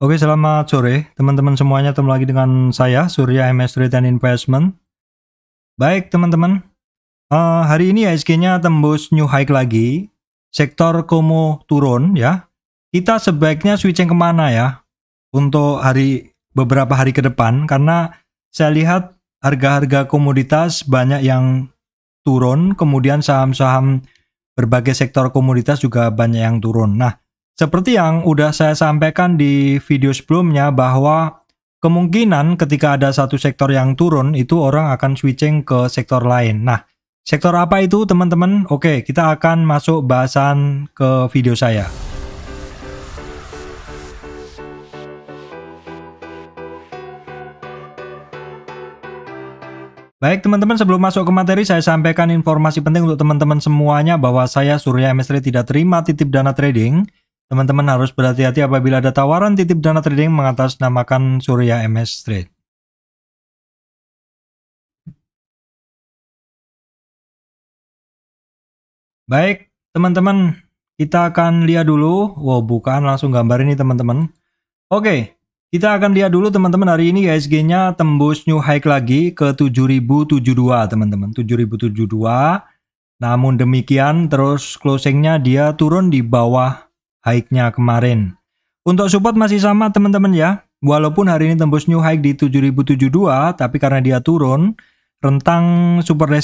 Oke, selamat sore teman-teman semuanya. Ketemu lagi dengan saya, Surya MS Trade and Investment. Baik teman-teman, hari ini IHSG-nya tembus new high lagi. Sektor Komo turun ya. Kita sebaiknya switching kemana ya? Untuk beberapa hari ke depan. Karena saya lihat harga-harga komoditas banyak yang turun. Kemudian saham-saham berbagai sektor komoditas juga banyak yang turun. Nah, seperti yang udah saya sampaikan di video sebelumnya bahwa kemungkinan ketika ada satu sektor yang turun itu orang akan switching ke sektor lain. Nah, sektor apa itu teman-teman? Oke, kita akan masuk bahasan ke video saya. Baik teman-teman, sebelum masuk ke materi saya sampaikan informasi penting untuk teman-teman semuanya bahwa saya Surya MS Trade tidak terima titip dana trading. Teman-teman harus berhati-hati apabila ada tawaran titip dana trading mengatasnamakan Surya MS Trade. Baik, teman-teman, kita akan lihat dulu. Wow, bukaan langsung gambar ini teman-teman. Oke, kita akan lihat dulu teman-teman, hari ini IHSG-nya tembus new high lagi ke 7072 teman-teman, 7072. Namun demikian terus closing-nya dia turun di bawah high-nya kemarin. Untuk support masih sama teman-teman ya. Walaupun hari ini tembus new high di 7072, tapi karena dia turun, rentang supportnya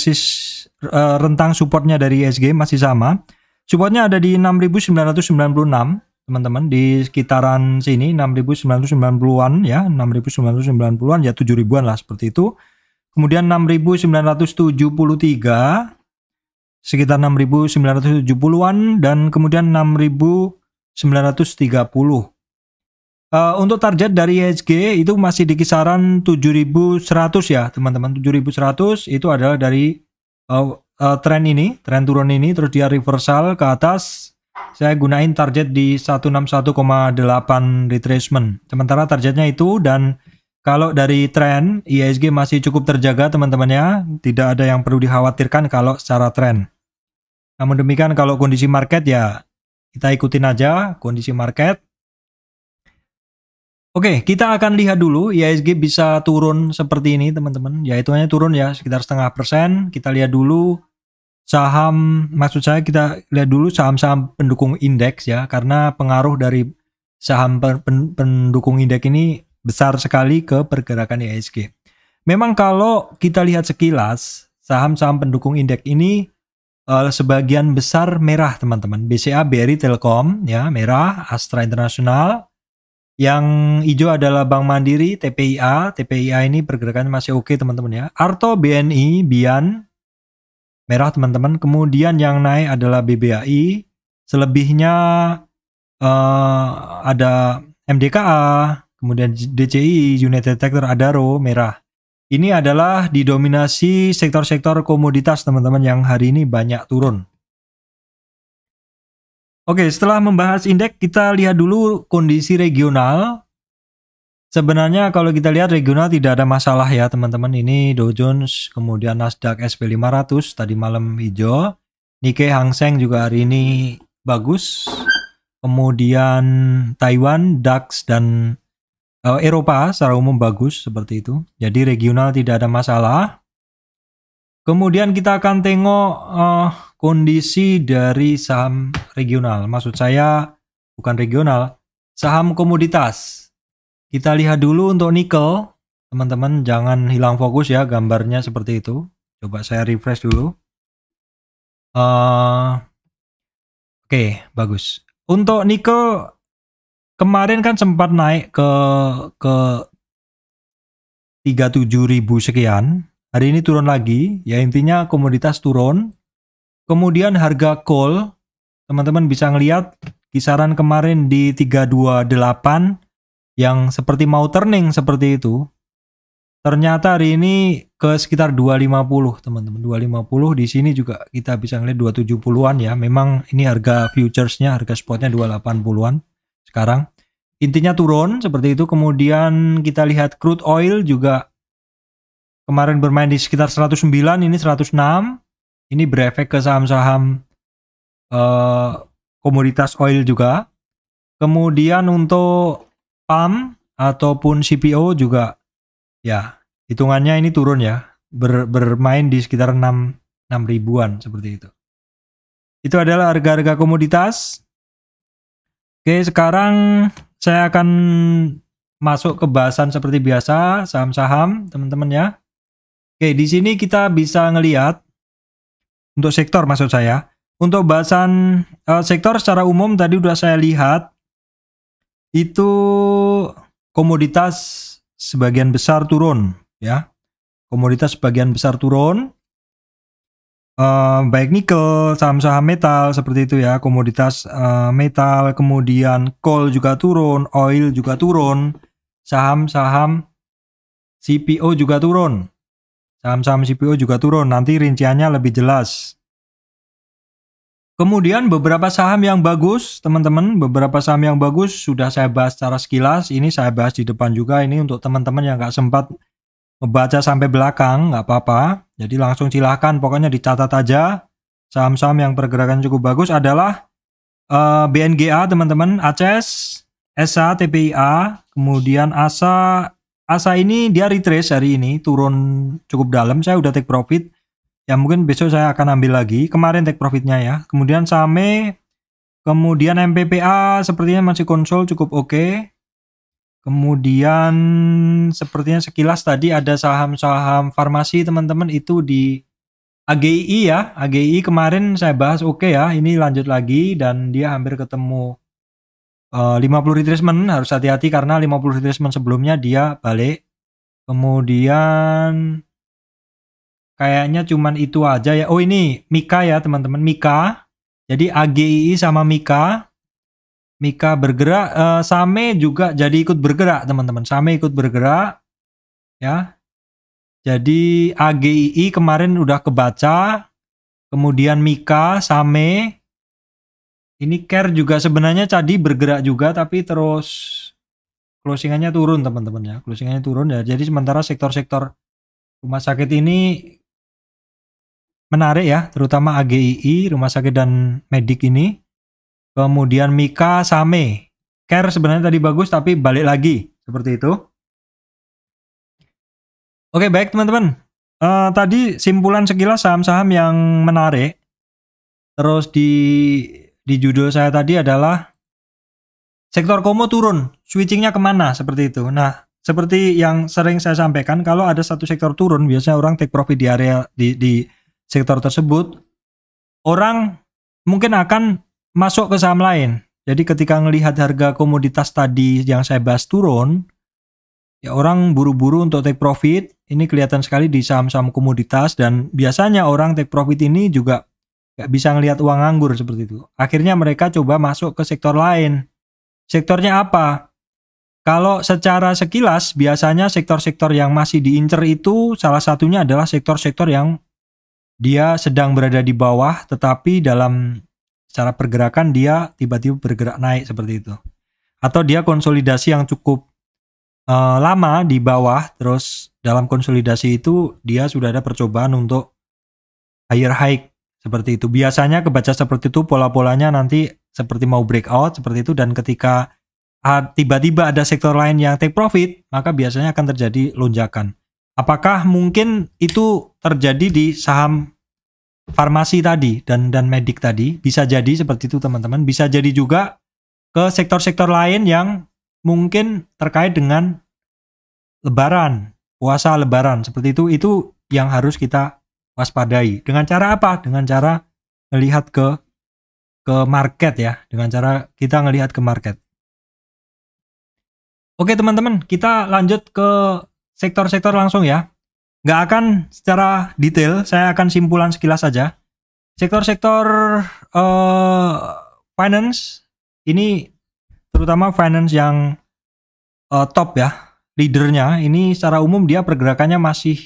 dari IHSG masih sama. Supportnya ada di 6996 teman-teman, di sekitaran sini 6990-an ya, 6990-an ya, 7000-an lah seperti itu. Kemudian 6973 sekitar 6970-an dan kemudian 6930. Untuk target dari IHSG itu masih di kisaran 7100 ya teman-teman. 7100 itu adalah dari tren turun ini, terus dia reversal ke atas. Saya gunain target di 161,8 retracement. Sementara targetnya itu, dan kalau dari tren IHSG masih cukup terjaga teman-teman ya. Tidak ada yang perlu dikhawatirkan kalau secara tren. Namun demikian kalau kondisi market ya kita ikutin aja kondisi market. Oke, kita akan lihat dulu IHSG bisa turun seperti ini teman-teman. Ya hitungannya turun ya sekitar 0,5%. Kita lihat dulu kita lihat dulu saham-saham pendukung indeks ya, karena pengaruh dari saham pendukung indeks ini besar sekali ke pergerakan IHSG. Memang kalau kita lihat sekilas saham-saham pendukung indeks ini sebagian besar merah teman-teman. BCA, BRI, Telkom ya merah, Astra International. Yang hijau adalah Bank Mandiri, TPIA. TPIA ini pergerakannya masih oke teman-teman ya. Arto, BNI, Bian merah teman-teman. Kemudian yang naik adalah BBAI. Selebihnya ada MDKA, kemudian DCI, United Tractor, Adaro merah. Ini adalah didominasi sektor-sektor komoditas teman-teman yang hari ini banyak turun. Oke, setelah membahas indeks, kita lihat dulu kondisi regional. Sebenarnya kalau kita lihat regional tidak ada masalah ya teman-teman. Ini Dow Jones, kemudian Nasdaq SP500 tadi malam hijau. Nikkei, Hang Seng juga hari ini bagus. Kemudian Taiwan, DAX, dan Eropa secara umum bagus seperti itu. Jadi regional tidak ada masalah. Kemudian kita akan tengok kondisi dari saham regional. Maksud saya bukan regional, saham komoditas. Kita lihat dulu untuk nikel. Teman-teman jangan hilang fokus ya, gambarnya seperti itu. Coba saya refresh dulu. Oke, bagus. Untuk nikel kemarin kan sempat naik ke 37.000 sekian. Hari ini turun lagi, ya intinya komoditas turun. Kemudian harga coal, teman-teman bisa ngelihat kisaran kemarin di 328 yang seperti mau turning seperti itu. Ternyata hari ini ke sekitar 250 teman-teman. 250 di sini juga kita bisa ngelihat 270-an ya. Memang ini harga futuresnya, harga spotnya 280-an sekarang. Intinya turun seperti itu. Kemudian kita lihat crude oil juga kemarin bermain di sekitar 109, ini 106. Ini berefek ke saham-saham komoditas oil juga. Kemudian untuk PAM ataupun CPO juga ya hitungannya ini turun ya, bermain di sekitar 6 ribuan seperti itu. Itu adalah harga-harga komoditas. Oke, sekarang saya akan masuk ke bahasan seperti biasa, saham-saham, teman-teman ya. Oke, di sini kita bisa ngelihat untuk sektor maksud saya. Untuk bahasan sektor secara umum tadi udah saya lihat itu komoditas sebagian besar turun ya. Komoditas sebagian besar turun. Baik nikel, saham-saham metal seperti itu ya, komoditas metal, kemudian coal juga turun, oil juga turun, saham-saham CPO juga turun. Saham-saham CPO juga turun, nanti rinciannya lebih jelas. Kemudian beberapa saham yang bagus, teman-teman, beberapa saham yang bagus sudah saya bahas secara sekilas, ini saya bahas di depan juga, ini untuk teman-teman yang nggak sempat ngebaca sampai belakang, nggak apa-apa. Jadi langsung silahkan, pokoknya dicatat aja. Saham-saham yang pergerakan cukup bagus adalah BNGA, teman-teman, ACES, SA, TPIA, kemudian ASA. ASA ini dia retrace hari ini, turun cukup dalam. Saya udah take profit. Ya mungkin besok saya akan ambil lagi. Kemarin take profitnya ya. Kemudian SAME, kemudian MPPA sepertinya masih konsol cukup oke. Kemudian sepertinya sekilas tadi ada saham-saham farmasi teman-teman itu di AGI ya. AGI kemarin saya bahas oke ya. Ini lanjut lagi dan dia hampir ketemu 50 retracement. Harus hati-hati karena 50 retracement sebelumnya dia balik. Kemudian kayaknya cuman itu aja ya. Oh ini Mika ya teman-teman. Mika. Jadi AGI sama Mika. Mika bergerak, SAME juga jadi ikut bergerak teman-teman. SAME ikut bergerak ya. Jadi AGII kemarin udah kebaca. Kemudian Mika, SAME. Ini CARE juga sebenarnya tadi bergerak juga tapi terus closingannya turun teman-teman ya. Closingannya turun ya. Jadi sementara sektor-sektor rumah sakit ini menarik ya, terutama AGII, rumah sakit dan medik ini. Kemudian Mika, SAME. CARE sebenarnya tadi bagus tapi balik lagi. Seperti itu. Oke baik teman-teman. Tadi simpulan sekilas saham-saham yang menarik. Terus di judul saya tadi adalah sektor komo turun. Switchingnya kemana? Seperti itu. Nah seperti yang sering saya sampaikan. Kalau ada satu sektor turun. Biasanya orang take profit di area di sektor tersebut. Orang mungkin akan masuk ke saham lain. Jadi ketika melihat harga komoditas tadi yang saya bahas turun, ya orang buru-buru untuk take profit. Ini kelihatan sekali di saham-saham komoditas dan biasanya orang take profit ini juga nggak bisa ngelihat uang nganggur seperti itu. Akhirnya mereka coba masuk ke sektor lain. Sektornya apa? Kalau secara sekilas biasanya sektor-sektor yang masih diincer itu salah satunya adalah sektor-sektor yang dia sedang berada di bawah tetapi dalam secara pergerakan dia tiba-tiba bergerak naik seperti itu. Atau dia konsolidasi yang cukup lama di bawah, terus dalam konsolidasi itu dia sudah ada percobaan untuk higher high seperti itu. Biasanya kebaca seperti itu, pola-polanya nanti seperti mau breakout seperti itu dan ketika tiba-tiba ada sektor lain yang take profit, maka biasanya akan terjadi lonjakan. Apakah mungkin itu terjadi di saham farmasi tadi dan medik tadi? Bisa jadi seperti itu teman-teman. Bisa jadi juga ke sektor-sektor lain yang mungkin terkait dengan lebaran, puasa lebaran seperti itu yang harus kita waspadai. Dengan cara apa? Dengan cara melihat ke market ya, dengan cara kita ngelihat ke market. Oke teman-teman, kita lanjut ke sektor-sektor langsung ya. Nggak akan secara detail, saya akan simpulan sekilas saja. Sektor-sektor finance ini terutama finance yang top ya, leadernya ini secara umum dia pergerakannya masih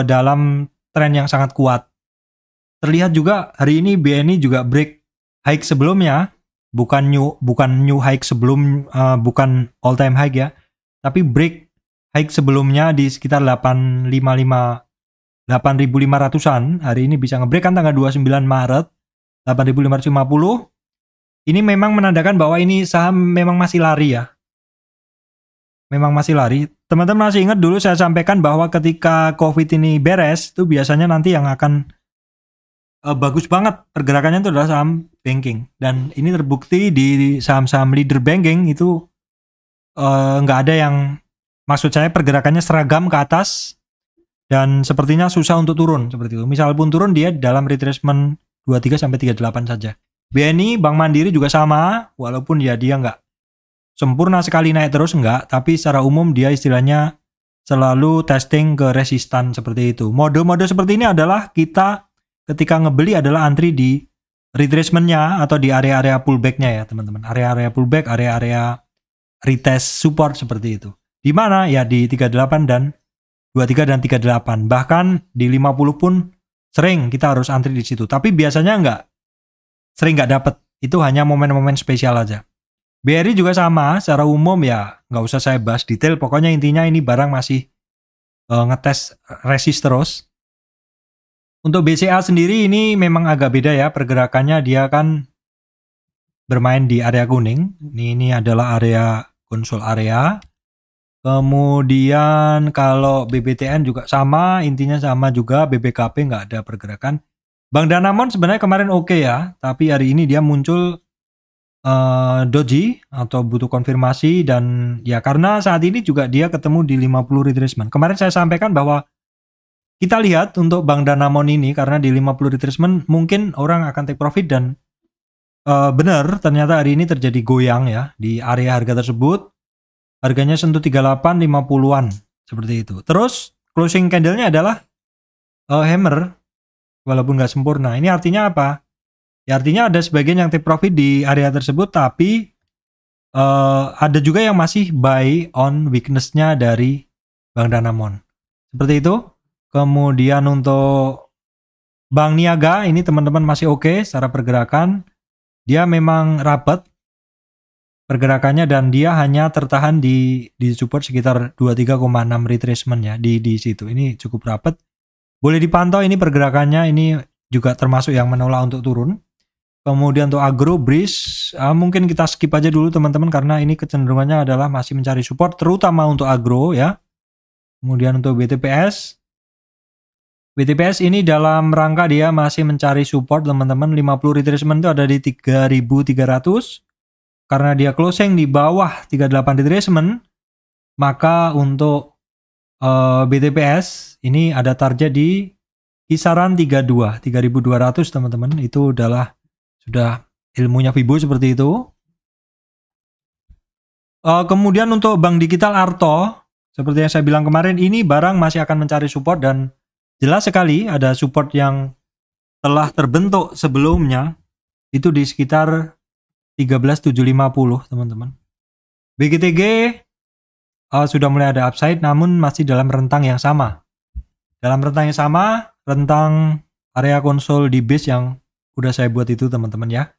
dalam tren yang sangat kuat. Terlihat juga hari ini BNI juga break high sebelumnya, bukan new high sebelum, bukan all time high ya, tapi break high sebelumnya di sekitar 8.500-an. Hari ini bisa ngebreak kan tanggal 29 Maret 8.550. Ini memang menandakan bahwa ini saham memang masih lari ya. memang masih lari. Teman-teman masih ingat dulu saya sampaikan bahwa ketika COVID ini beres, itu biasanya nanti yang akan bagus banget pergerakannya itu adalah saham banking. Dan ini terbukti di saham-saham leader banking itu nggak ada yang, maksud saya pergerakannya seragam ke atas dan sepertinya susah untuk turun seperti itu. Misal pun turun dia dalam retracement 23 sampai 38 saja. BNI, Bank Mandiri juga sama, walaupun ya dia nggak sempurna sekali naik terus enggak, tapi secara umum dia istilahnya selalu testing ke resistan seperti itu. Mode-mode seperti ini adalah kita ketika ngebeli adalah antri di retracement-nya atau di area-area pullback-nya ya teman-teman. Area-area pullback, area-area retest support seperti itu. Di mana ya di 38 dan 23 dan 38. Bahkan di 50 pun sering kita harus antri di situ. Tapi biasanya sering nggak dapet. Itu hanya momen-momen spesial aja. BRI juga sama, secara umum ya nggak usah saya bahas detail. Pokoknya intinya ini barang masih ngetes resist terus. Untuk BCA sendiri ini memang agak beda ya pergerakannya. Dia kan bermain di area kuning. Ini adalah area konsol area. Kemudian kalau BBTN juga sama, intinya sama juga, BBKP nggak ada pergerakan. Bank Danamon sebenarnya kemarin oke ya, tapi hari ini dia muncul doji atau butuh konfirmasi dan ya karena saat ini juga dia ketemu di 50 retracement. Kemarin saya sampaikan bahwa kita lihat untuk Bank Danamon ini karena di 50 retracement mungkin orang akan take profit dan benar ternyata hari ini terjadi goyang ya di area harga tersebut. Harganya sentuh 38 50-an seperti itu. Terus closing candle-nya adalah hammer walaupun nggak sempurna. Ini artinya apa? Ya artinya ada sebagian yang take profit di area tersebut, tapi ada juga yang masih buy on weakness-nya dari Bank Danamon. Seperti itu. Kemudian untuk Bank Niaga ini teman-teman masih oke secara pergerakan. Dia memang rapat pergerakannya dan dia hanya tertahan di support sekitar 23,6 retracement ya di situ. Ini cukup rapat. Boleh dipantau ini pergerakannya, ini juga termasuk yang menolak untuk turun. Kemudian untuk Agro Breeze mungkin kita skip aja dulu teman-teman karena ini kecenderungannya adalah masih mencari support terutama untuk Agro ya. Kemudian untuk BTPS ini dalam rangka dia masih mencari support teman-teman. 50 retracement itu ada di 3.300. Karena dia closing di bawah 38 retracement, maka untuk BTPS ini ada target di kisaran 3.200 teman-teman. Itu adalah sudah ilmunya Fibo seperti itu. Kemudian untuk Bank Digital Arto, seperti yang saya bilang kemarin, ini barang masih akan mencari support dan jelas sekali ada support yang telah terbentuk sebelumnya itu di sekitar 13.750 teman-teman. BGTG sudah mulai ada upside namun masih dalam rentang yang sama. Dalam rentang yang sama, rentang area konsol di base yang udah saya buat itu teman-teman ya.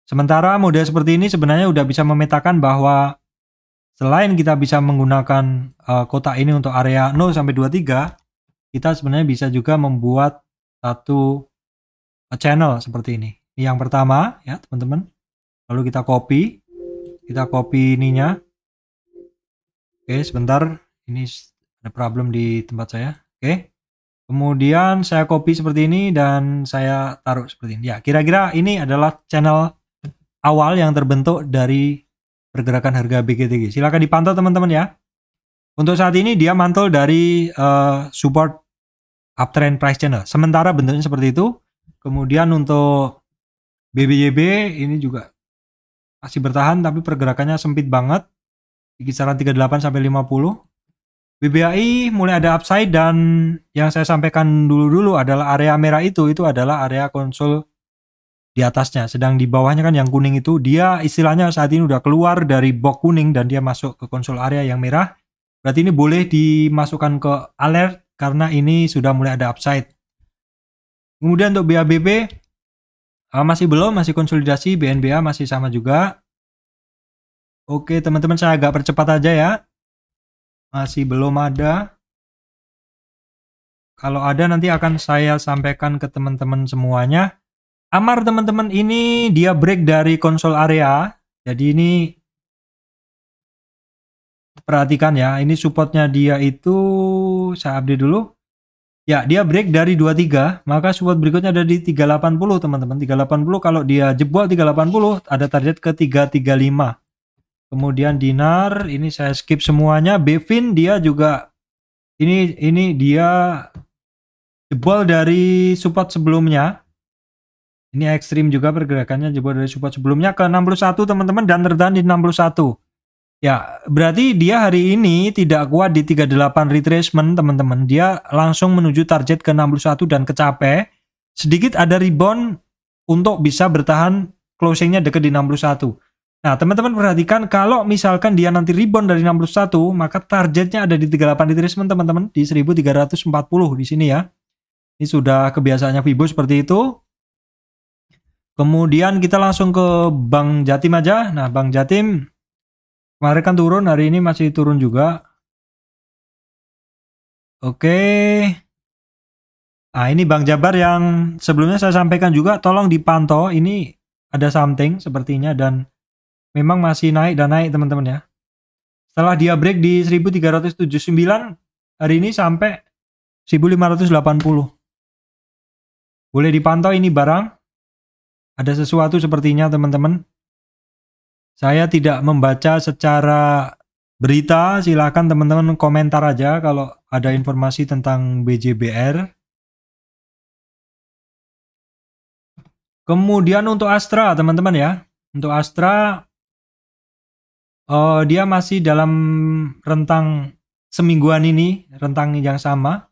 Sementara model seperti ini sebenarnya udah bisa memetakan bahwa selain kita bisa menggunakan kotak ini untuk area 0 sampai 23, kita sebenarnya bisa juga membuat satu channel seperti ini. Ini yang pertama ya teman-teman. Lalu kita copy ininya. Oke, sebentar. Ini ada problem di tempat saya. Oke. Kemudian saya copy seperti ini dan saya taruh seperti ini. Ya, kira-kira ini adalah channel awal yang terbentuk dari pergerakan harga BGTG. Silakan dipantau teman-teman ya. Untuk saat ini dia mantul dari support uptrend price channel. Sementara bentuknya seperti itu. Kemudian untuk BBYB ini juga masih bertahan tapi pergerakannya sempit banget di kisaran 38 sampai 50. BBAI mulai ada upside dan yang saya sampaikan dulu adalah area merah itu adalah area konsol di atasnya. Sedang di bawahnya kan yang kuning itu dia istilahnya saat ini udah keluar dari box kuning dan dia masuk ke konsol area yang merah. Berarti ini boleh dimasukkan ke alert karena ini sudah mulai ada upside. Kemudian untuk BABB masih belum, masih konsolidasi. BNBA masih sama juga. Oke teman-teman, saya agak percepat aja ya. Masih belum ada. Kalau ada nanti akan saya sampaikan ke teman-teman semuanya. Amar teman-teman, ini dia break dari konsol area. Jadi ini perhatikan ya, ini supportnya dia itu, saya update dulu. Ya, dia break dari 23, maka support berikutnya ada di 380 teman-teman. 380 kalau dia jebol 380 ada target ke 335. Kemudian dinar, ini saya skip semuanya. Bevin dia juga ini dia jebol dari support sebelumnya. Ini ekstrim juga pergerakannya, jebol dari support sebelumnya ke 61 teman-teman dan tertahan di 61. Ya, berarti dia hari ini tidak kuat di 38 retracement teman-teman. Dia langsung menuju target ke 61 dan kecape. Sedikit ada rebound untuk bisa bertahan closingnya dekat di 61. Nah, teman-teman perhatikan kalau misalkan dia nanti rebound dari 61, maka targetnya ada di 38 retracement teman-teman, di 1340 di sini ya. Ini sudah kebiasaannya Fibo seperti itu. Kemudian kita langsung ke Bank Jatim aja. Nah, Bank Jatim kemarin kan turun, hari ini masih turun juga. Oke. Nah, ini Bank Jabar yang sebelumnya saya sampaikan juga, tolong dipantau. Ini ada something sepertinya dan memang masih naik dan naik teman-teman ya. Setelah dia break di 1379, hari ini sampai 1580. Boleh dipantau ini barang. Ada sesuatu sepertinya teman-teman. Saya tidak membaca secara berita, silakan teman-teman komentar aja kalau ada informasi tentang BJBR. Kemudian untuk Astra teman-teman ya. Untuk Astra dia masih dalam rentang semingguan ini, rentang yang sama.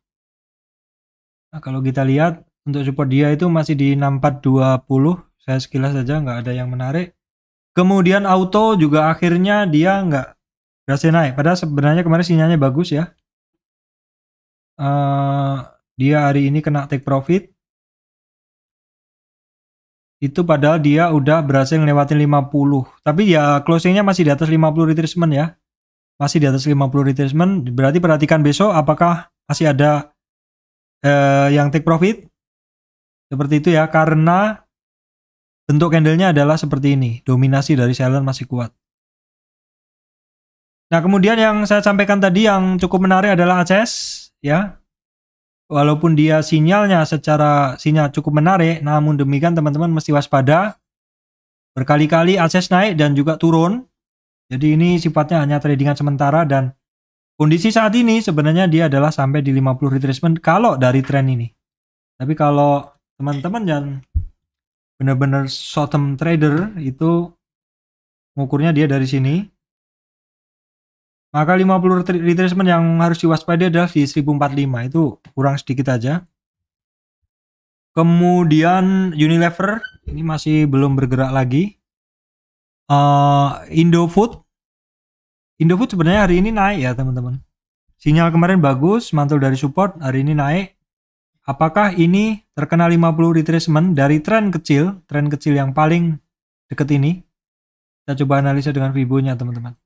Nah, kalau kita lihat untuk support dia itu masih di 6420. Saya sekilas saja, nggak ada yang menarik. Kemudian auto juga akhirnya dia nggak berhasil naik. Padahal sebenarnya kemarin sinyalnya bagus ya. Dia hari ini kena take profit. Itu padahal dia udah berhasil ngelewatin 50. Tapi ya closingnya masih di atas 50 retracement ya. Masih di atas 50 retracement. Berarti perhatikan besok apakah masih ada yang take profit. Seperti itu ya. Karena bentuk candlenya adalah seperti ini. Dominasi dari seller masih kuat. Nah, kemudian yang saya sampaikan tadi yang cukup menarik adalah ACS ya. Walaupun dia sinyalnya secara sinyal cukup menarik, namun demikian teman-teman mesti waspada. Berkali-kali ACS naik dan juga turun. Jadi ini sifatnya hanya tradingan sementara dan kondisi saat ini sebenarnya dia adalah sampai di 50 retracement kalau dari tren ini. Tapi kalau teman-teman yang benar-benar short term trader itu mengukurnya dia dari sini. Maka 50 retracement yang harus diwaspadai adalah di 1045, itu kurang sedikit aja. Kemudian Unilever ini masih belum bergerak lagi. Indofood sebenarnya hari ini naik ya teman-teman. Sinyal kemarin bagus, mantul dari support, hari ini naik. Apakah ini terkena 50 retracement dari tren kecil yang paling dekat ini? Kita coba analisa dengan Fibo-nya teman-teman.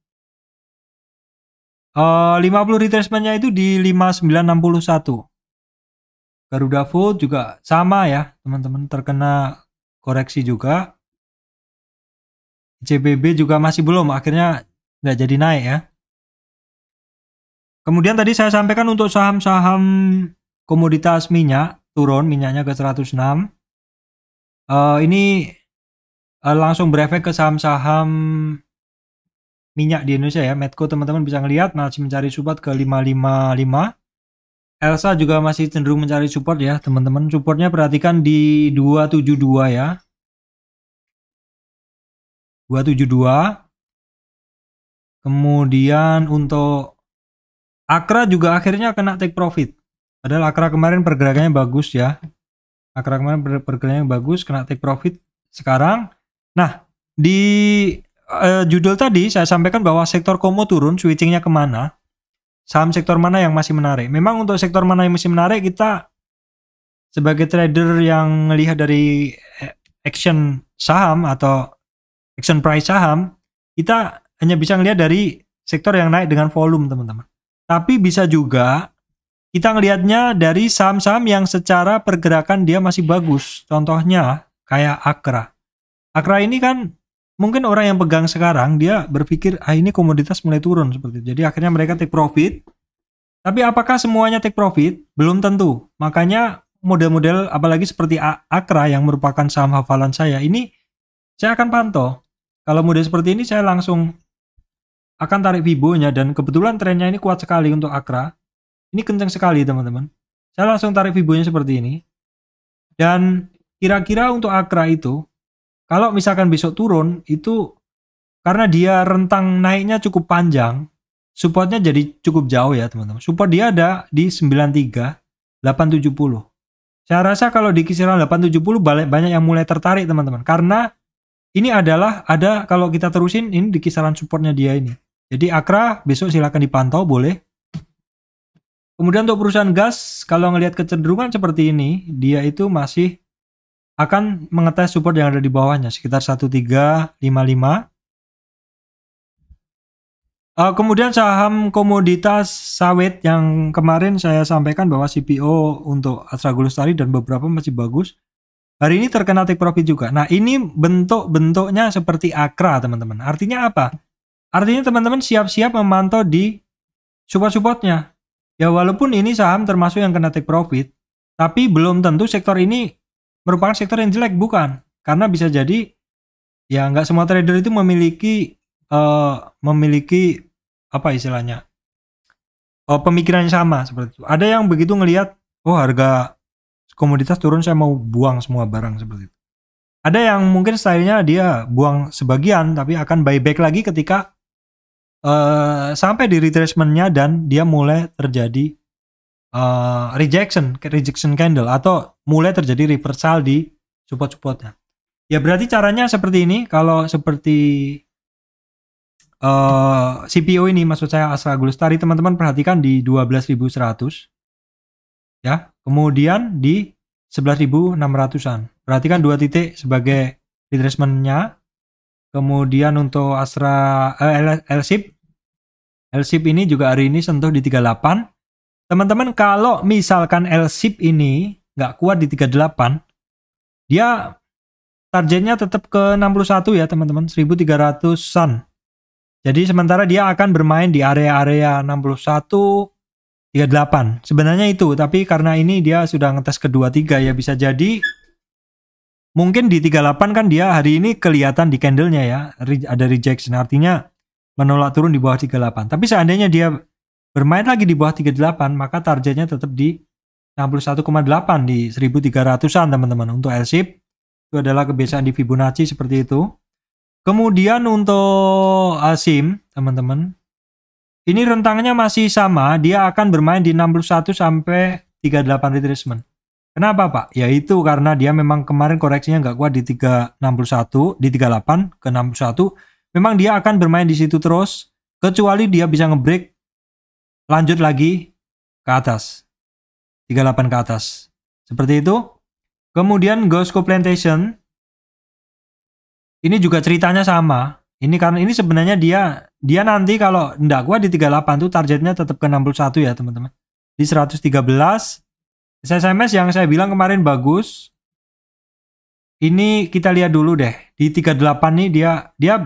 50 retracement-nya itu di 5961. Garuda Food juga sama ya teman-teman, terkena koreksi juga. CBB juga masih belum, akhirnya nggak jadi naik ya. Kemudian tadi saya sampaikan untuk saham-saham komoditas minyak turun, minyaknya ke 106. Ini langsung berefek ke saham-saham minyak di Indonesia ya. Medco teman-teman bisa ngelihat masih mencari support ke 555. Elsa juga masih cenderung mencari support ya teman-teman. Supportnya perhatikan di 272 ya. 272. Kemudian untuk Akra juga akhirnya kena take profit. Padahal Akra kemarin pergerakannya bagus ya. Akra kemarin pergerakannya bagus, kena take profit sekarang. Nah, di judul tadi saya sampaikan bahwa sektor komo turun, switchingnya kemana? Saham sektor mana yang masih menarik? Memang untuk sektor mana yang masih menarik, kita sebagai trader yang melihat dari action saham atau action price saham, kita hanya bisa melihat dari sektor yang naik dengan volume teman-teman. Tapi bisa juga kita ngelihatnya dari saham-saham yang secara pergerakan dia masih bagus. Contohnya kayak Akra. Akra ini kan mungkin orang yang pegang sekarang dia berpikir ini komoditas mulai turun seperti itu. Jadi akhirnya mereka take profit. Tapi apakah semuanya take profit? Belum tentu. Makanya model-model apalagi seperti Akra yang merupakan saham hafalan saya, ini saya akan pantau. Kalau model seperti ini saya langsung akan tarik Fibo-nya, dan kebetulan trennya ini kuat sekali untuk Akra. Ini kencang sekali teman-teman. Saya langsung tarik Fibo-nya seperti ini. Dan kira-kira untuk Akra itu, kalau misalkan besok turun, itu karena dia rentang naiknya cukup panjang, supportnya jadi cukup jauh ya teman-teman. Support dia ada di 93.870. Saya rasa kalau di kisaran 870 banyak yang mulai tertarik teman-teman. Karena ini adalah ada, kalau kita terusin ini di kisaran supportnya dia ini. Jadi Akra besok silakan dipantau, boleh. Kemudian untuk perusahaan gas, kalau ngelihat kecenderungan seperti ini, dia itu masih akan mengetes support yang ada di bawahnya, sekitar 1355. Kemudian saham komoditas sawit yang kemarin saya sampaikan bahwa CPO untuk Astrago Lestari dan beberapa masih bagus. Hari ini terkena take profit juga. Nah ini bentuk-bentuknya seperti Akra teman-teman. Artinya apa? Artinya teman-teman siap-siap memantau di support-supportnya. Ya walaupun ini saham termasuk yang kena take profit, tapi belum tentu sektor ini merupakan sektor yang jelek, bukan. Karena bisa jadi ya nggak semua trader itu memiliki apa istilahnya pemikiran yang sama seperti itu. Ada yang begitu ngelihat, oh harga komoditas turun saya mau buang semua barang seperti itu. Ada yang mungkin stylenya dia buang sebagian tapi akan buyback lagi ketika sampai di retracement-nya dan dia mulai terjadi rejection candle atau mulai terjadi reversal di support-supportnya. Ya berarti caranya seperti ini. Kalau seperti CPO ini, maksud saya Astrago Lestari, teman-teman perhatikan di 12.100 ya, kemudian di 11.600-an. Perhatikan 2 titik sebagai retracement-nya. Kemudian untuk LSIP ini juga hari ini sentuh di 38. Teman-teman kalau misalkan LSIP ini nggak kuat di 38, dia targetnya tetap ke 61 ya teman-teman, 1.300-an. Jadi sementara dia akan bermain di area-area 61, 38. Sebenarnya itu, tapi karena ini dia sudah ngetes ke 23 ya, bisa jadi mungkin di 38 kan dia hari ini kelihatan di candlenya ya, ada rejection, artinya menolak turun di bawah 38. Tapi seandainya dia bermain lagi di bawah 38, maka targetnya tetap di 61,8 di 1.300-an teman-teman. Untuk LSIP itu adalah kebiasaan di Fibonacci seperti itu. Kemudian untuk SIM teman-teman, ini rentangnya masih sama, dia akan bermain di 61 sampai 38 retracement. Kenapa Pak? Yaitu karena dia memang kemarin koreksinya nggak kuat di 361, di 38 ke 61. Memang dia akan bermain di situ terus, kecuali dia bisa ngebreak lanjut lagi ke atas, 38 ke atas. Seperti itu. Kemudian Gosco Plantation, ini juga ceritanya sama. Ini karena ini sebenarnya dia nanti kalau nggak kuat di 38 tuh targetnya tetap ke 61 ya teman-teman. Di 113. SMS yang saya bilang kemarin bagus. Ini kita lihat dulu deh. Di 38 nih dia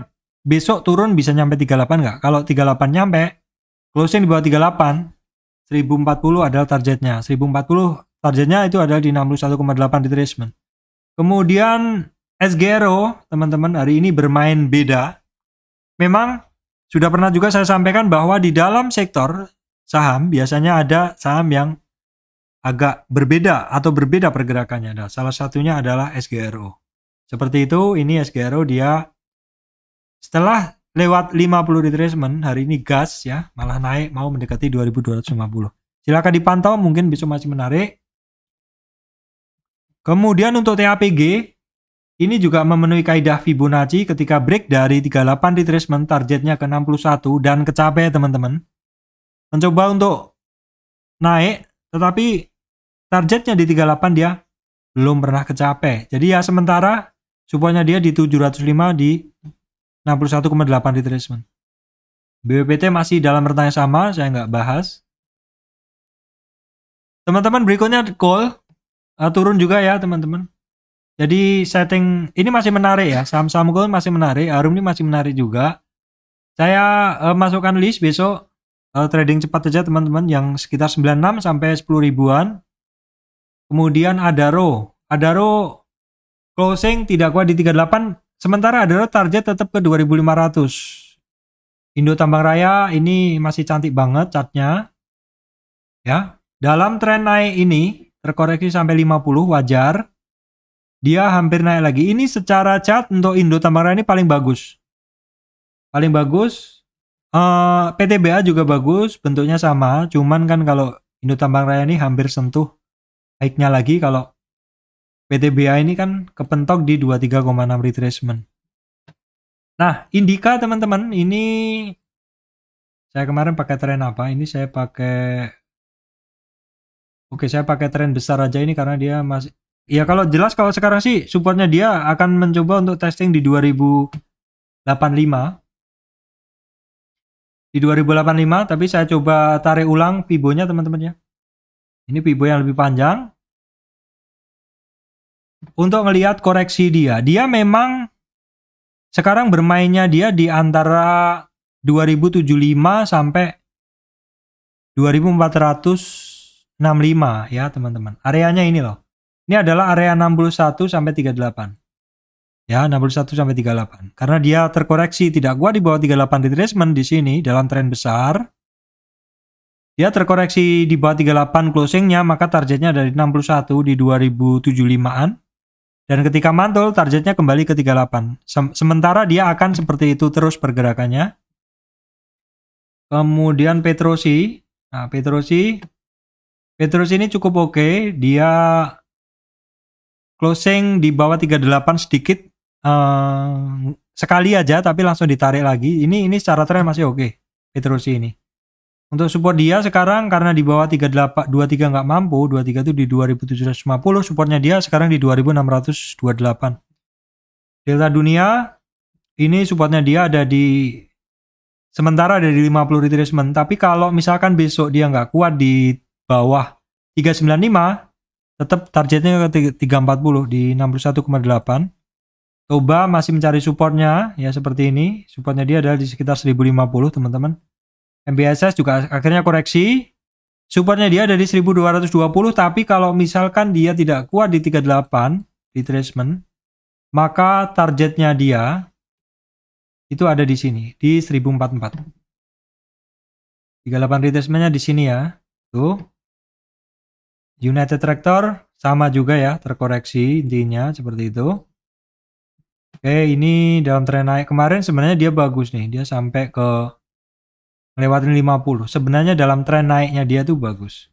besok turun bisa nyampe 38 nggak? Kalau 38 nyampe, closing di bawah 38, 1040 adalah targetnya. 1040 targetnya itu adalah di 61,8 retracement. Kemudian SGRO teman-teman hari ini bermain beda. Memang sudah pernah juga saya sampaikan bahwa di dalam sektor saham biasanya ada saham yang agak berbeda atau berbeda pergerakannya. Nah, salah satunya adalah SGRO. Seperti itu, ini SGRO dia setelah lewat 50 retracement, hari ini gas ya, malah naik mau mendekati 2250. Silakan dipantau, mungkin besok masih menarik. Kemudian untuk TAPG, ini juga memenuhi kaidah Fibonacci ketika break dari 38 retracement, targetnya ke 61 dan kecapai teman-teman. Mencoba untuk naik, tetapi targetnya di 38 dia belum pernah kecapai. Jadi ya sementara supportnya dia di 705 di 61,8 retracement. BWPT masih dalam rentang yang sama, saya nggak bahas. Teman-teman berikutnya call turun juga ya teman-teman. Jadi setting ini masih menarik ya, saham-saham gold masih menarik, Harum ini masih menarik juga. Saya masukkan list besok trading cepat aja teman-teman yang sekitar 96 sampai 10 ribuan. Kemudian Adaro closing tidak kuat di 38, sementara Adaro target tetap ke 2500. Indo Tambang Raya ini masih cantik banget chartnya. Ya, dalam tren naik ini terkoreksi sampai 50 wajar. Dia hampir naik lagi. Ini secara chart untuk Indo Tambang Raya ini paling bagus. Paling bagus. PTBA juga bagus, bentuknya sama. Cuman kan kalau Indo Tambang Raya ini hampir sentuh naiknya lagi. Kalau PTBA ini kan kepentok di 23,6 retracement. Nah, Indika teman-teman, ini saya kemarin pakai tren apa? Ini saya pakai saya pakai tren besar aja ini karena dia masih ya kalau jelas kalau sekarang sih supportnya dia akan mencoba untuk testing di 2085. Di 2085, tapi saya coba tarik ulang Fibo-nya teman-teman ya. Ini Fibo yang lebih panjang. Untuk ngelihat koreksi dia. Dia memang sekarang bermainnya dia di antara 2075 sampai 2465 ya teman-teman. Areanya ini loh. Ini adalah area 61 sampai 38. Ya, 61 sampai 38. Karena dia terkoreksi tidak kuat di bawah 38 retracement di sini dalam tren besar. Dia terkoreksi di bawah 38 closingnya, maka targetnya dari 61 di 2075-an. Dan ketika mantul, targetnya kembali ke 38. Sementara dia akan seperti itu terus pergerakannya. Kemudian Petrosi. Nah, Petrosi ini cukup oke. Dia closing di bawah 38 sedikit. Sekali aja, tapi langsung ditarik lagi. Ini secara tren masih oke. Petrosi ini. Untuk support dia sekarang karena di bawah 23 nggak mampu, 23 itu di 2750, supportnya dia sekarang di 2628. Delta dunia, ini supportnya dia ada di sementara ada di 50 retracement, tapi kalau misalkan besok dia nggak kuat di bawah 395, tetap targetnya ke 340 di 61,8. Toba masih mencari supportnya, ya seperti ini, supportnya dia ada di sekitar 1050 teman-teman. MBSS juga akhirnya koreksi. Supportnya dia dari 1220, tapi kalau misalkan dia tidak kuat di 38 retracement, maka targetnya dia itu ada di sini, di 1044. 38 retracementnya di sini ya. Tuh. United Tractor sama juga ya, terkoreksi intinya seperti itu. Oke, ini dalam tren naik kemarin sebenarnya dia bagus nih. Dia sampai ke ngelewatin 50. Sebenarnya dalam tren naiknya dia tuh bagus.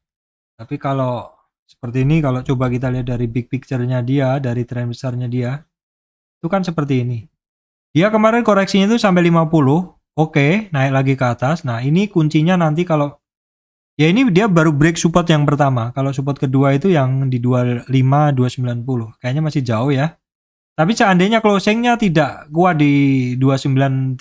Tapi kalau seperti ini, kalau coba kita lihat dari big picture-nya dia, dari tren besarnya dia, itu kan seperti ini. Dia kemarin koreksinya itu sampai 50. Oke, naik lagi ke atas. Nah, ini kuncinya nanti kalau ya ini dia baru break support yang pertama. Kalau support kedua itu yang di 25 290. Kayaknya masih jauh ya. Tapi seandainya closingnya tidak kuat di 25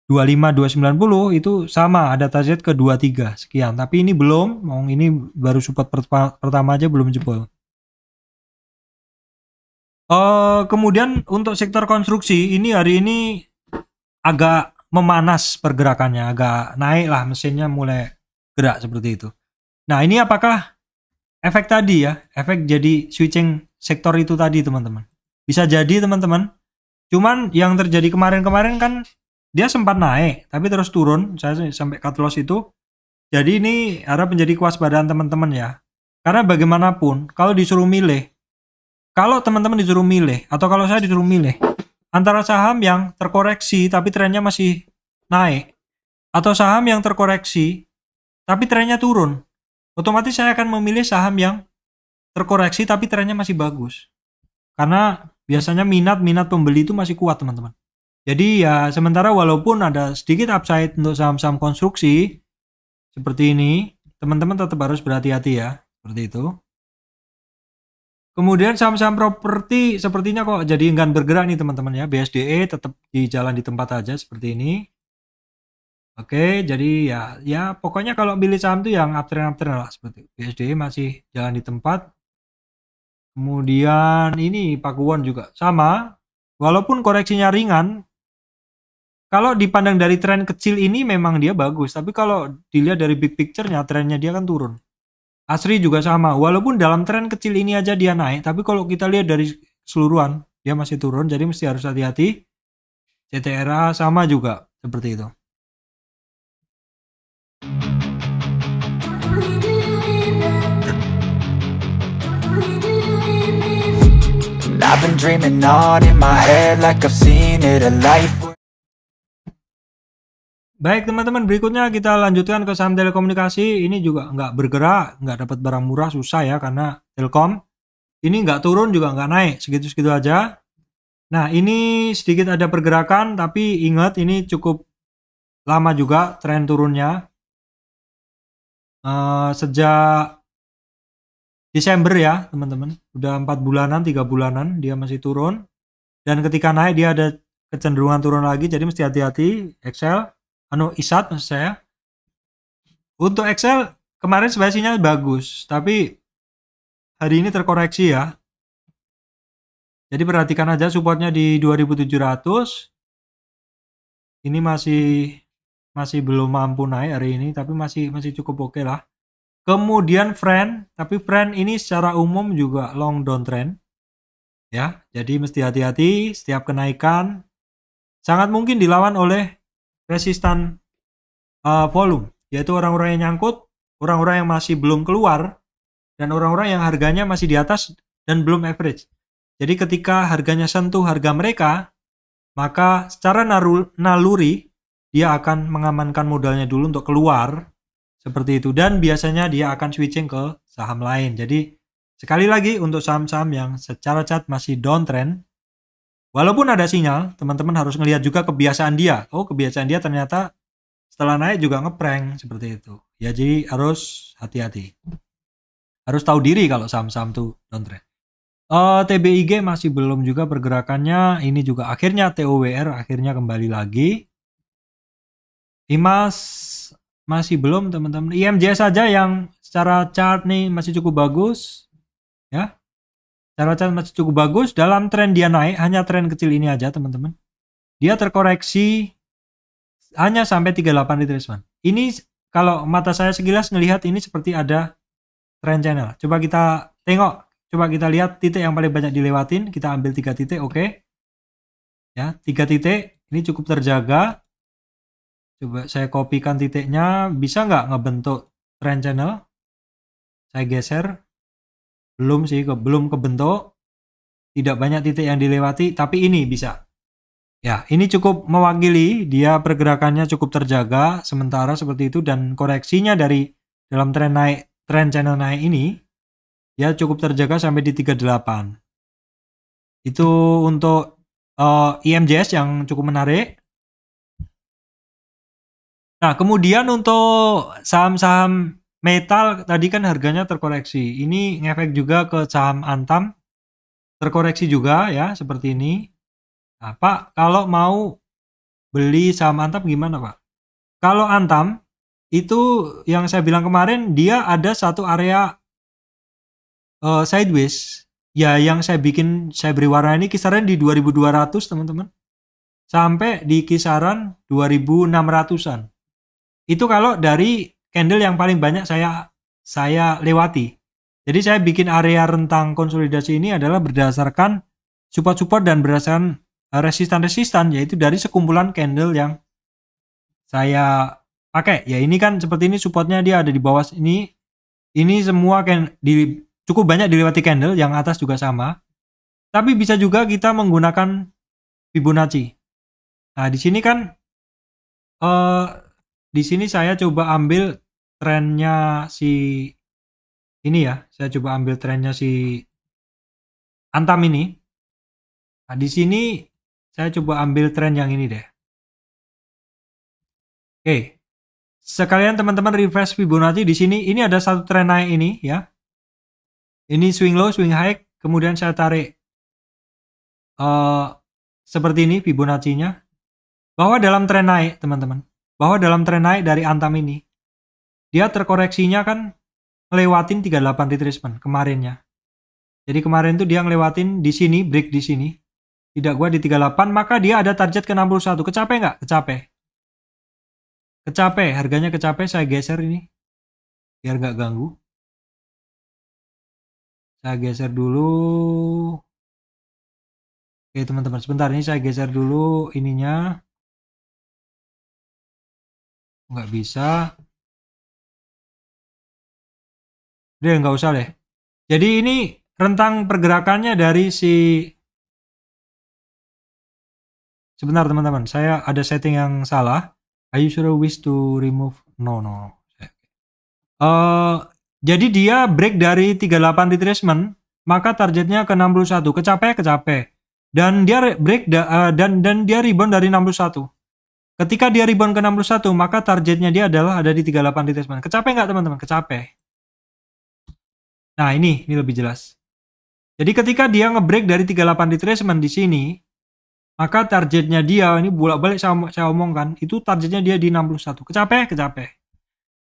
290 itu sama ada target ke 23 sekian, tapi ini belum, ini baru support pertama aja belum jebol. Kemudian untuk sektor konstruksi ini hari ini agak memanas pergerakannya, agak naik lah mesinnya mulai gerak seperti itu. Nah ini apakah efek tadi ya, efek jadi switching sektor itu tadi teman-teman? Bisa jadi teman-teman. Cuman yang terjadi kemarin-kemarin kan dia sempat naik, tapi terus turun. Saya sampai cut loss itu. Jadi ini harap menjadi kewaspadaan teman-teman ya. Karena bagaimanapun, kalau disuruh milih, kalau teman-teman disuruh milih, atau kalau saya disuruh milih, antara saham yang terkoreksi tapi trennya masih naik, atau saham yang terkoreksi tapi trennya turun, otomatis saya akan memilih saham yang terkoreksi tapi trennya masih bagus. Karena biasanya minat pembeli itu masih kuat teman-teman. Jadi ya sementara walaupun ada sedikit upside untuk saham-saham konstruksi seperti ini, teman-teman tetap harus berhati-hati ya, seperti itu. Kemudian saham-saham properti sepertinya kok jadi enggan bergerak nih teman-teman ya. BSDE tetap di jalan di tempat aja seperti ini. Oke, jadi ya pokoknya kalau pilih saham tuh yang uptrend lah seperti itu. BSDE masih jalan di tempat. Kemudian ini Pakuwon juga sama. Walaupun koreksinya ringan, kalau dipandang dari tren kecil ini memang dia bagus, tapi kalau dilihat dari big picture-nya, trennya dia kan turun. Asri juga sama, walaupun dalam tren kecil ini aja dia naik, tapi kalau kita lihat dari keseluruhan, dia masih turun, jadi mesti harus hati-hati. CTRA sama juga, seperti itu. I've been dreaming on in my head like I've seen it, a life. Baik teman-teman, berikutnya kita lanjutkan ke saham telekomunikasi. Ini juga nggak bergerak, nggak dapat barang murah, susah ya, karena Telkom. Ini nggak turun juga nggak naik, segitu-segitu aja. Nah ini sedikit ada pergerakan, tapi ingat ini cukup lama juga tren turunnya. Sejak Desember ya teman-teman, udah 4 bulanan, 3 bulanan dia masih turun. Dan ketika naik dia ada kecenderungan turun lagi, jadi mesti hati-hati. ISAT maksud saya. Untuk Excel kemarin sebenarnya sinyal bagus, tapi hari ini terkoreksi ya. Jadi perhatikan aja supportnya di 2700. Ini masih belum mampu naik hari ini, tapi masih cukup oke lah. Kemudian tapi Friend ini secara umum juga long downtrend. Ya, jadi mesti hati-hati setiap kenaikan. Sangat mungkin dilawan oleh resistan volume, yaitu orang-orang yang nyangkut, orang-orang yang masih belum keluar, dan orang-orang yang harganya masih di atas dan belum average. Jadi ketika harganya sentuh harga mereka, maka secara naluri dia akan mengamankan modalnya dulu untuk keluar, seperti itu. Dan biasanya dia akan switching ke saham lain. Jadi sekali lagi untuk saham-saham yang secara chart masih downtrend, walaupun ada sinyal, teman-teman harus ngelihat juga kebiasaan dia. Oh, kebiasaan dia ternyata setelah naik juga ngeprank, seperti itu. Ya, jadi harus hati-hati. Harus tahu diri kalau saham-saham tuh downtrend. TBIG masih belum juga pergerakannya. Ini juga akhirnya TOWR akhirnya kembali lagi. IMAS masih belum teman-teman. IMJ saja yang secara chart nih masih cukup bagus. Ya. Secara chart masih cukup bagus. Dalam tren dia naik, hanya tren kecil ini aja teman-teman. Dia terkoreksi hanya sampai 38 retracement. Ini kalau mata saya sekilas ngelihat ini seperti ada trend channel. Coba kita tengok, coba kita lihat titik yang paling banyak dilewatin. Kita ambil 3 titik, oke. Ya, 3 titik ini cukup terjaga. Coba saya kopikan titiknya, bisa nggak ngebentuk trend channel? Saya geser. Belum sih, belum kebentuk. Tidak banyak titik yang dilewati, tapi ini bisa. Ya, ini cukup mewakili, dia pergerakannya cukup terjaga sementara seperti itu, dan koreksinya dari dalam tren channel naik ini ya cukup terjaga sampai di 38. Itu untuk IMJS yang cukup menarik. Nah, kemudian untuk saham-saham metal tadi kan harganya terkoreksi. Ini ngefek juga ke saham Antam. Terkoreksi juga ya, seperti ini. Nah, Pak, kalau mau beli saham Antam gimana, Pak? Kalau Antam, itu yang saya bilang kemarin, dia ada satu area sideways. Ya, yang saya beri warna ini kisaran di 2200, teman-teman. Sampai di kisaran 2600-an. Itu kalau dari candle yang paling banyak saya lewati. Jadi saya bikin area rentang konsolidasi ini adalah berdasarkan support-support dan berdasarkan resistan-resistan, yaitu dari sekumpulan candle yang saya pakai. Ya ini kan seperti ini, supportnya dia ada di bawah ini. Ini semua cukup banyak dilewati candle, yang atas juga sama. Tapi bisa juga kita menggunakan Fibonacci. Nah di sini kan di sini saya coba ambil trennya si ini ya. Saya coba ambil trennya si Antam ini. Nah di sini saya coba ambil tren yang ini deh. Oke. Sekalian teman-teman refresh Fibonacci di sini. Ini ada satu tren naik ini ya. Ini swing low, swing high. Kemudian saya tarik seperti ini Fibonacci-nya. Bahwa dalam tren naik teman-teman. Bahwa dalam tren naik dari Antam ini. Dia terkoreksinya kan ngelewatin 38 retracement kemarinnya. Jadi kemarin tuh dia ngelewatin di sini, break di sini. Tidak kuat di 38, maka dia ada target ke 61. Kecapai nggak? Kecapai. Kecapai, harganya kecapai, saya geser ini. Biar nggak ganggu. Saya geser dulu. Oke teman-teman, sebentar ini saya geser dulu ininya. Nggak bisa. Udah nggak usah deh. Jadi ini rentang pergerakannya dari si... Sebentar teman-teman, saya ada setting yang salah. Are you sure wish to remove? No. Jadi dia break dari 38 retracement, maka targetnya ke 61. Kecapai. Dan dia break dan dia rebound dari 61. Ketika dia rebound ke 61, maka targetnya dia adalah ada di 38 retracement. Kecapai nggak teman-teman? Kecapai. Nah, ini lebih jelas. Jadi ketika dia ngebreak dari 38 retracement di sini, maka targetnya dia, ini bolak-balik saya omongkan, itu targetnya dia di 61. Kecapai.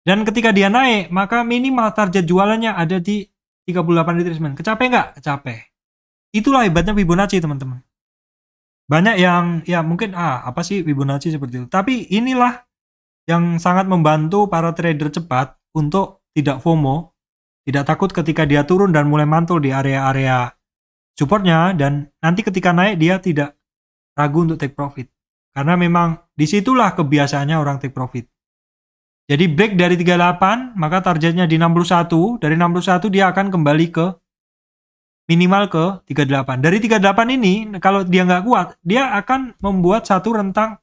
Dan ketika dia naik, maka minimal target jualannya ada di 38 retracement. Kecapai nggak? Kecapai. Itulah hebatnya Fibonacci, teman-teman. Banyak yang, ya mungkin, apa sih Fibonacci seperti itu. Tapi inilah yang sangat membantu para trader cepat untuk tidak FOMO, tidak takut ketika dia turun dan mulai mantul di area-area supportnya, dan nanti ketika naik dia tidak ragu untuk take profit. Karena memang disitulah kebiasaannya orang take profit. Jadi break dari 38, maka targetnya di 61. Dari 61 dia akan kembali ke minimal ke 38. Dari 38 ini, kalau dia nggak kuat, dia akan membuat satu rentang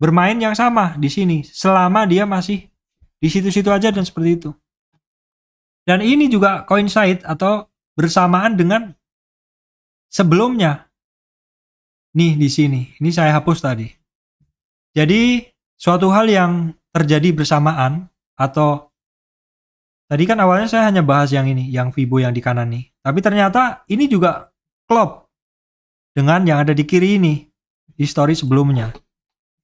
bermain yang sama di sini. Selama dia masih di situ-situ aja dan seperti itu. Dan ini juga coincide atau bersamaan dengan sebelumnya. Nih di sini. Ini saya hapus tadi. Jadi suatu hal yang terjadi bersamaan, atau tadi kan awalnya saya hanya bahas yang ini, yang Fibo yang di kanan nih. Tapi ternyata ini juga klop dengan yang ada di kiri ini, histori sebelumnya.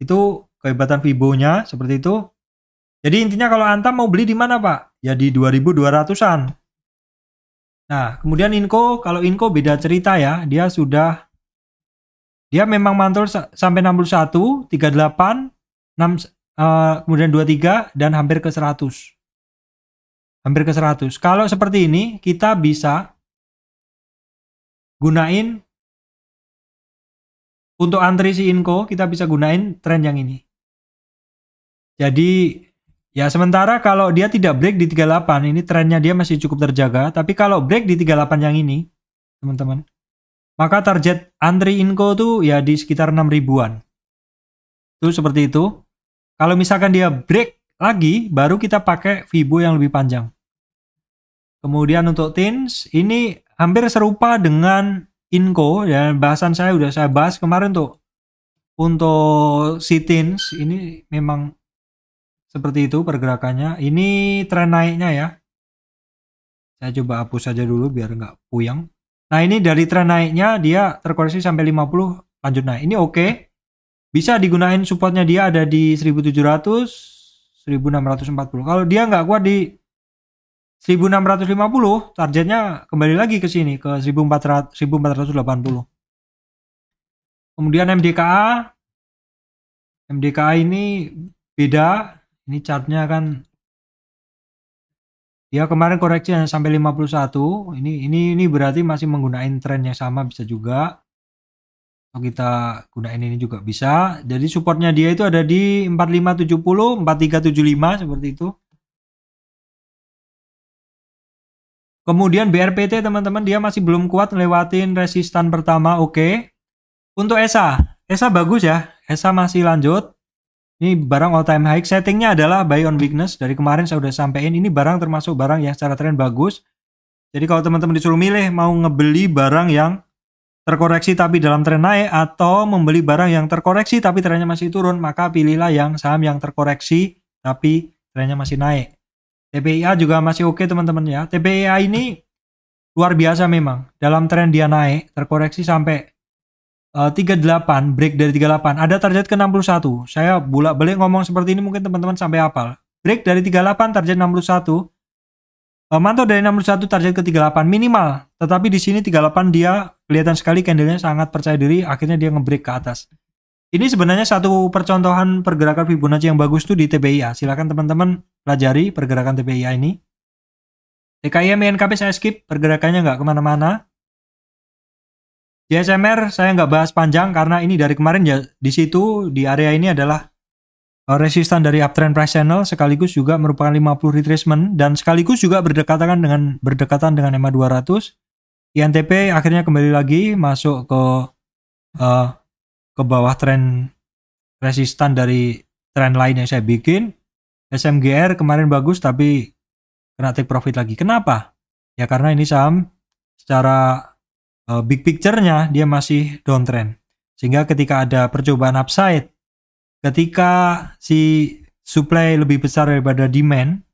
Itu kehebatan Fibonya seperti itu. Jadi intinya kalau Antam mau beli di mana Pak? Ya di 2200-an. Nah, kemudian Inco, kalau Inco beda cerita ya. Dia memang mantul sampai 61, 38, 6, kemudian 23 dan hampir ke 100. Hampir ke 100. Kalau seperti ini kita bisa gunain untuk antri si Inco, kita bisa gunain tren yang ini. Jadi ya sementara kalau dia tidak break di 38, ini trennya dia masih cukup terjaga, tapi kalau break di 38 yang ini, teman-teman, maka target antri Inco tuh ya di sekitar 6 ribuan. Itu seperti itu. Kalau misalkan dia break lagi, baru kita pakai Fibo yang lebih panjang. Kemudian untuk Tins, ini hampir serupa dengan Inco, dan bahasan saya udah saya bahas kemarin tuh. Untuk si Tins, ini memang seperti itu pergerakannya. Ini tren naiknya ya. Saya coba hapus saja dulu biar nggak puyeng. Nah ini dari tren naiknya, dia terkoreksi sampai 50, lanjut naik. Ini oke. Bisa digunain supportnya, dia ada di 1700, 1640. Kalau dia nggak kuat di 1650, targetnya kembali lagi ke sini ke 1480. Kemudian MDKA ini beda. Ini chartnya kan dia kemarin koreksi sampai 51. Ini berarti masih menggunakan tren yang sama, bisa juga. Kita gunain ini juga bisa. Jadi supportnya dia itu ada di 4570, 4375 seperti itu. Kemudian BRPT teman-teman, dia masih belum kuat lewatin resistan pertama. Oke. Untuk ESA bagus ya. ESA masih lanjut. Ini barang all time high. Settingnya adalah buy on weakness. Dari kemarin saya udah sampein, ini barang termasuk barang yang secara tren bagus. Jadi kalau teman-teman disuruh milih mau ngebeli barang yang terkoreksi tapi dalam tren naik, atau membeli barang yang terkoreksi tapi trennya masih turun, maka pilihlah yang saham yang terkoreksi tapi trennya masih naik. TPIA juga masih oke teman-teman ya. TPIA ini luar biasa memang. Dalam tren dia naik, terkoreksi sampai 38, break dari 38, ada target ke 61. Saya bolak-balik ngomong seperti ini mungkin teman-teman sampai hafal. Break dari 38, target 61. Mantau dari 61 target ke 38 minimal. Tetapi di sini 38 dia kelihatan sekali candlenya sangat percaya diri, akhirnya dia nge-break ke atas. Ini sebenarnya satu percontohan pergerakan Fibonacci yang bagus tuh di TPIA. Silakan teman-teman pelajari pergerakan TPIA ini. TKIM INKP saya skip, pergerakannya nggak kemana-mana. DSMR saya nggak bahas panjang karena ini dari kemarin ya, di situ di area ini adalah resistan dari uptrend price channel, sekaligus juga merupakan 50 retracement dan sekaligus juga berdekatan dengan EMA 200. INTP akhirnya kembali lagi masuk ke bawah tren resistan dari tren lain yang saya bikin. SMGR kemarin bagus tapi kena take profit lagi. Kenapa? Ya karena ini saham secara big picture-nya dia masih downtrend. Sehingga ketika ada percobaan upside, ketika si supply lebih besar daripada demand,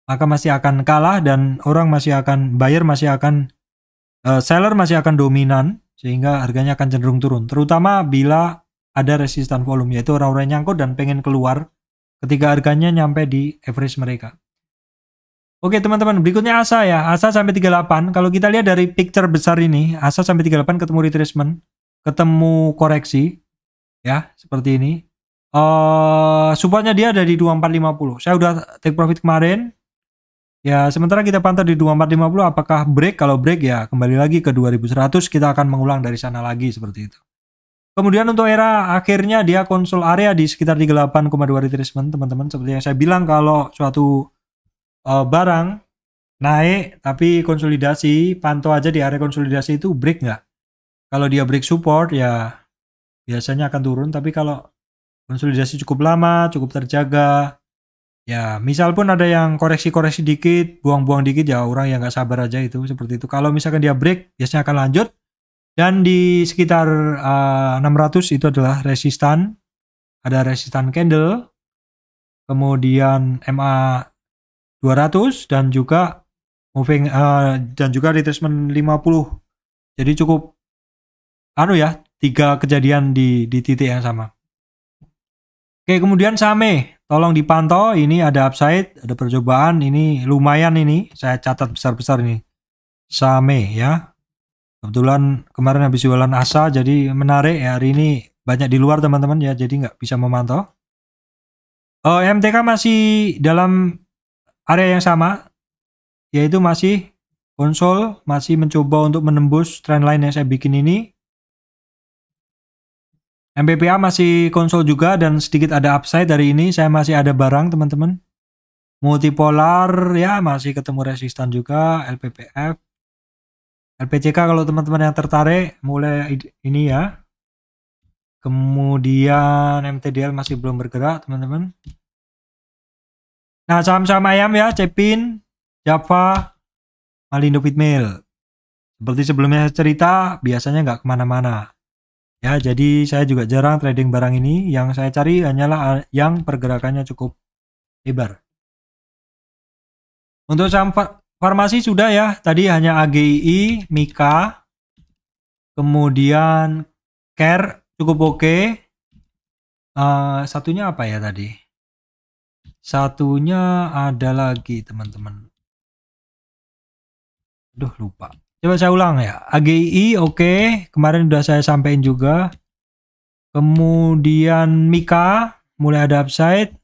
maka masih akan kalah dan seller masih akan dominan, sehingga harganya akan cenderung turun. Terutama bila ada resistan volume, yaitu orang-orang nyangkut dan pengen keluar ketika harganya nyampe di average mereka. Oke teman-teman, berikutnya ASA ya. ASA sampai 38. Kalau kita lihat dari picture besar ini, ASA sampai 38 ketemu retracement, ketemu koreksi, ya seperti ini. Supportnya dia ada di 2450. Saya udah take profit kemarin. Ya, sementara kita pantau di 2450 apakah break? Kalau break ya kembali lagi ke 2100, kita akan mengulang dari sana lagi seperti itu. Kemudian untuk era akhirnya dia konsol area di sekitar 38,2 retracement, teman-teman. Seperti yang saya bilang, kalau suatu barang naik tapi konsolidasi, pantau aja di area konsolidasi itu break nggak. Kalau dia break support ya biasanya akan turun, tapi kalau konsolidasi cukup lama, cukup terjaga, ya misal pun ada yang koreksi-koreksi dikit, buang-buang dikit, ya orang yang nggak sabar aja itu seperti itu. Kalau misalkan dia break, biasanya akan lanjut. Dan di sekitar 600 itu adalah resistan, ada resistan candle, kemudian MA 200 dan juga moving dan juga retracement 50. Jadi cukup 3 kejadian di titik yang sama. Oke, kemudian SAME, tolong dipantau, ini ada upside, ada percobaan, ini lumayan, ini saya catat besar-besar ini. SAME ya. Kebetulan kemarin habis jualan ASA, jadi menarik ya, hari ini banyak di luar teman-teman ya, jadi nggak bisa memantau. MTK masih dalam area yang sama, yaitu masih konsol, masih mencoba untuk menembus trendline yang saya bikin ini. MPPA masih konsol juga dan sedikit ada upside dari ini. Saya masih ada barang teman-teman. Multipolar ya masih ketemu resistan juga. LPPF, LPCK kalau teman-teman yang tertarik mulai ini ya. Kemudian MTDL masih belum bergerak teman-teman. Nah, saham-saham ayam ya, Cepin, Java, Malindo Feedmill. Seperti sebelumnya saya cerita, biasanya nggak kemana-mana. Ya, jadi saya juga jarang trading barang ini. Yang saya cari hanyalah yang pergerakannya cukup lebar. Untuk saham farmasi sudah ya, tadi hanya AGII, Mika, kemudian Care cukup oke. Satunya apa ya tadi? Satunya ada lagi teman-teman. Duh lupa. Coba saya ulang ya. AGI oke. Kemarin udah saya sampaikan juga. Kemudian Mika mulai ada upside.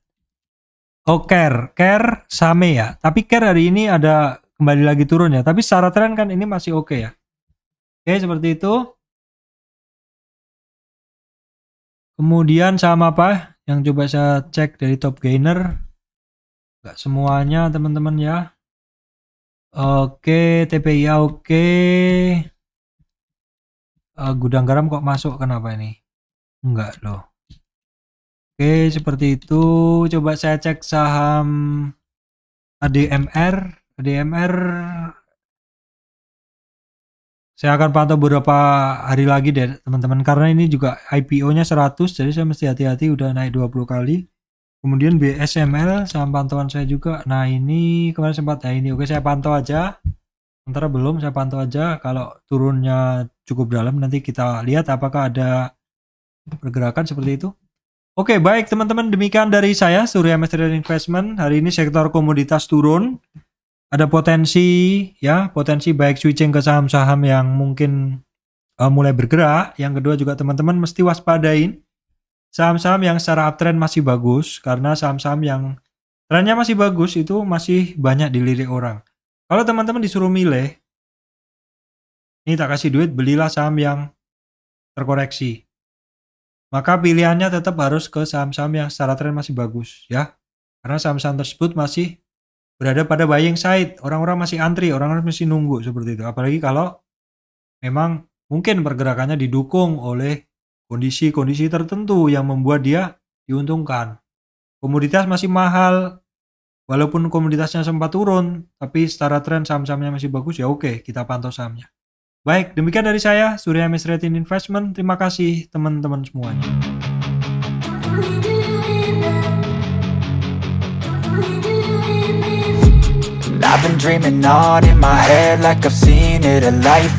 Care SAME ya. Tapi Care hari ini ada kembali lagi turun ya. Tapi secara tren kan ini masih oke ya. Oke, seperti itu. Kemudian saham apa yang coba saya cek dari top gainer? Gak semuanya teman-teman ya. Oke, TPIA oke. Gudang garam kok masuk, kenapa ini? Enggak loh. Oke, seperti itu. Coba saya cek saham ADMR. Saya akan pantau beberapa hari lagi deh teman-teman. Karena ini juga IPO-nya 100. Jadi saya mesti hati-hati, udah naik 20 kali. Kemudian BSML saham pantauan saya juga. Nah ini kemarin sempat, nah ini oke saya pantau aja. Sementara belum, saya pantau aja. Kalau turunnya cukup dalam nanti kita lihat apakah ada pergerakan seperti itu. Oke baik teman-teman, demikian dari saya Surya MS Trader Investment. Hari ini sektor komoditas turun. ada potensi baik switching ke saham-saham yang mungkin mulai bergerak. Yang kedua juga teman-teman mesti waspadain saham-saham yang secara uptrend masih bagus, karena saham-saham yang trennya masih bagus itu masih banyak dilirik orang. Kalau teman-teman disuruh milih, ini tak kasih duit, belilah saham yang terkoreksi. Maka pilihannya tetap harus ke saham-saham yang secara tren masih bagus ya. Karena saham-saham tersebut masih berada pada buying side. Orang-orang masih antri, orang-orang masih nunggu seperti itu. Apalagi kalau memang mungkin pergerakannya didukung oleh kondisi-kondisi tertentu yang membuat dia diuntungkan. Komoditas masih mahal, walaupun komoditasnya sempat turun, tapi secara tren saham-sahamnya masih bagus, ya oke, kita pantau sahamnya. Baik, demikian dari saya, Surya MS Retin Investment. Terima kasih teman-teman semuanya. I've been dreaming on in my head like I've seen it, a life